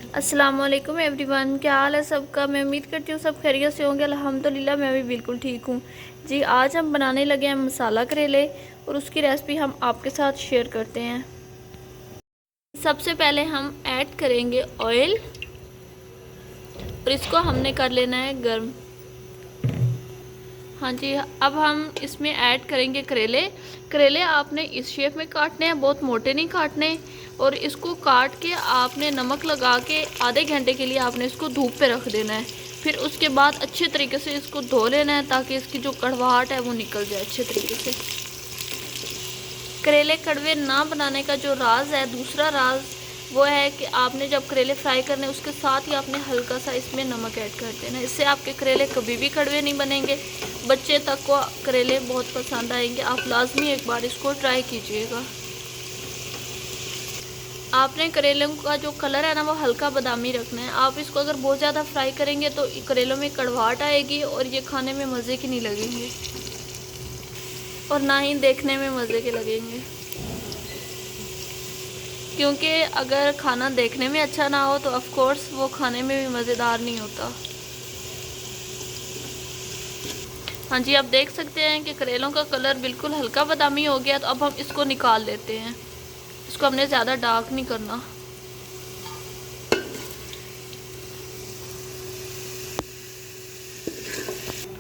अस्सलाम वालेकुम एवरीवन, क्या हाल है सबका। मैं उम्मीद करती हूँ सब खैरियत से होंगे। अल्हम्दुलिल्लाह मैं भी बिल्कुल ठीक हूँ जी। आज हम बनाने लगे हैं मसाला करेले और उसकी रेसिपी हम आपके साथ शेयर करते हैं। सबसे पहले हम ऐड करेंगे ऑयल और इसको हमने कर लेना है गर्म। हाँ जी, अब हम इसमें ऐड करेंगे करेले। करेले आपने इस शेप में काटने हैं, बहुत मोटे नहीं काटने। और इसको काट के आपने नमक लगा के आधे घंटे के लिए आपने इसको धूप पे रख देना है। फिर उसके बाद अच्छे तरीके से इसको धो लेना है ताकि इसकी जो कड़वाहट है वो निकल जाए अच्छे तरीके से। करेले कड़वे ना बनाने का जो राज है, दूसरा राज वो है कि आपने जब करेले फ्राई करने उसके साथ ही आपने हल्का सा इसमें नमक ऐड कर देना। इससे आपके करेले कभी भी कड़वे नहीं बनेंगे। बच्चे तक को करेले बहुत पसंद आएंगे। आप लाजमी एक बार इसको ट्राई कीजिएगा। आपने करेलों का जो कलर है ना वो हल्का बादामी रखना है। आप इसको अगर बहुत ज़्यादा फ्राई करेंगे तो करेलों में कड़वाहट आएगी और ये खाने में मज़े की नहीं लगेंगे और ना ही देखने में मज़े के लगेंगे। क्योंकि अगर खाना देखने में अच्छा ना हो तो ऑफ कोर्स वो खाने में भी मज़ेदार नहीं होता। हाँ जी, आप देख सकते हैं कि करेलों का कलर बिल्कुल हल्का बादामी हो गया। तो अब हम इसको निकाल लेते हैं। इसको हमने ज़्यादा डार्क नहीं करना।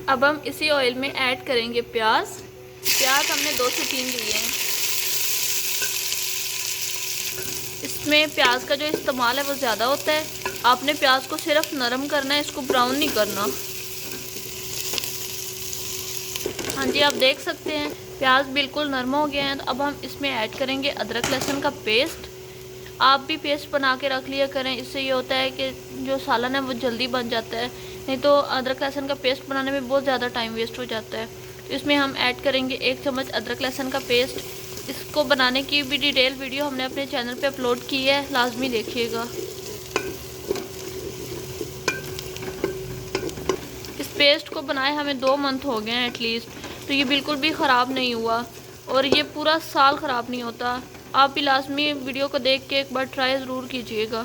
अब हम इसी ऑयल में ऐड करेंगे प्याज। प्याज हमने 2 से 3 लिए हैं। इसमें प्याज का जो इस्तेमाल है वो ज़्यादा होता है। आपने प्याज को सिर्फ नरम करना है, इसको ब्राउन नहीं करना। हाँ जी, आप देख सकते हैं प्याज बिल्कुल नरम हो गया है। तो अब हम इसमें ऐड करेंगे अदरक लहसुन का पेस्ट। आप भी पेस्ट बना के रख लिया करें, इससे ये होता है कि जो सालन है वो जल्दी बन जाता है। नहीं तो अदरक लहसुन का पेस्ट बनाने में बहुत ज़्यादा टाइम वेस्ट हो जाता है। तो इसमें हम ऐड करेंगे 1 चम्मच अदरक लहसुन का पेस्ट। इसको बनाने की भी डिटेल वीडियो हमने अपने चैनल पे अपलोड की है, लाजमी देखिएगा। इस पेस्ट को बनाए हमें 2 मंथ हो गए हैं एटलीस्ट। तो ये बिल्कुल भी ख़राब नहीं हुआ और ये पूरा साल ख़राब नहीं होता। आप भी लाजमी वीडियो को देख के एक बार ट्राई ज़रूर कीजिएगा।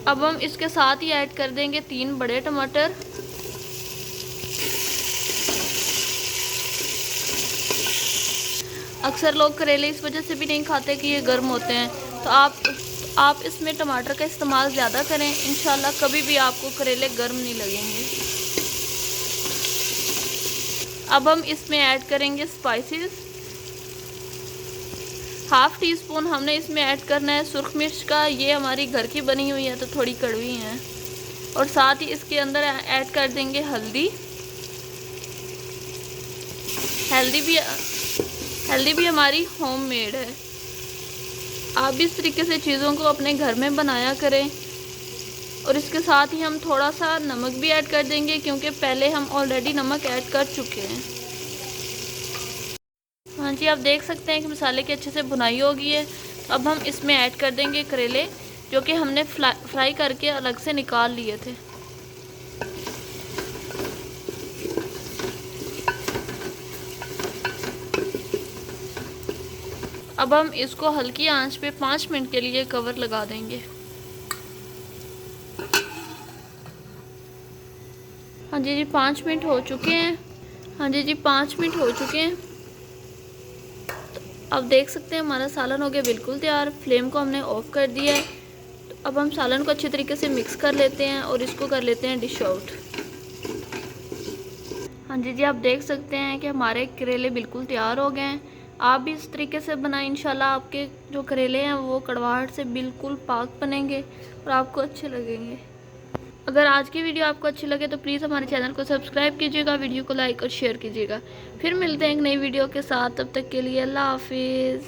अब हम इसके साथ ही ऐड कर देंगे 3 बड़े टमाटर। अक्सर लोग करेले इस वजह से भी नहीं खाते कि ये गर्म होते हैं। तो आप इसमें टमाटर का इस्तेमाल ज़्यादा करें, इंशाल्लाह कभी भी आपको करेले गर्म नहीं लगेंगे। अब हम इसमें ऐड करेंगे स्पाइसेस। हाफ़ टी स्पून हमने इसमें ऐड करना है सुरख मिर्च का। ये हमारी घर की बनी हुई है तो थोड़ी कड़वी है। और साथ ही इसके अंदर ऐड कर देंगे हल्दी। हल्दी भी हमारी होममेड है। आप भी इस तरीके से चीज़ों को अपने घर में बनाया करें। और इसके साथ ही हम थोड़ा सा नमक भी ऐड कर देंगे क्योंकि पहले हम ऑलरेडी नमक ऐड कर चुके हैं। हाँ जी, आप देख सकते हैं कि मसाले की अच्छे से भुनाई हो गई है। अब हम इसमें ऐड कर देंगे करेले जो कि हमने फ्राई करके अलग से निकाल लिए थे। अब हम इसको हल्की आंच पे 5 मिनट के लिए कवर लगा देंगे। हाँ जी 5 मिनट हो चुके हैं। हाँ जी 5 मिनट हो चुके हैं। अब देख सकते हैं हमारा सालन हो गया बिल्कुल तैयार। फ्लेम को हमने ऑफ कर दिया है। तो अब हम सालन को अच्छे तरीके से मिक्स कर लेते हैं और इसको कर लेते हैं डिश आउट। हाँ जी आप देख सकते हैं कि हमारे करेले बिल्कुल तैयार हो गए हैं। आप भी इस तरीके से बनाएं, इंशाल्लाह आपके जो करेले हैं वो कड़वाहट से बिल्कुल पाक बनेंगे और आपको अच्छे लगेंगे। अगर आज की वीडियो आपको अच्छी लगे तो प्लीज़ हमारे चैनल को सब्सक्राइब कीजिएगा, वीडियो को लाइक और शेयर कीजिएगा। फिर मिलते हैं एक नई वीडियो के साथ, तब तक के लिए अल्लाह हाफिज़।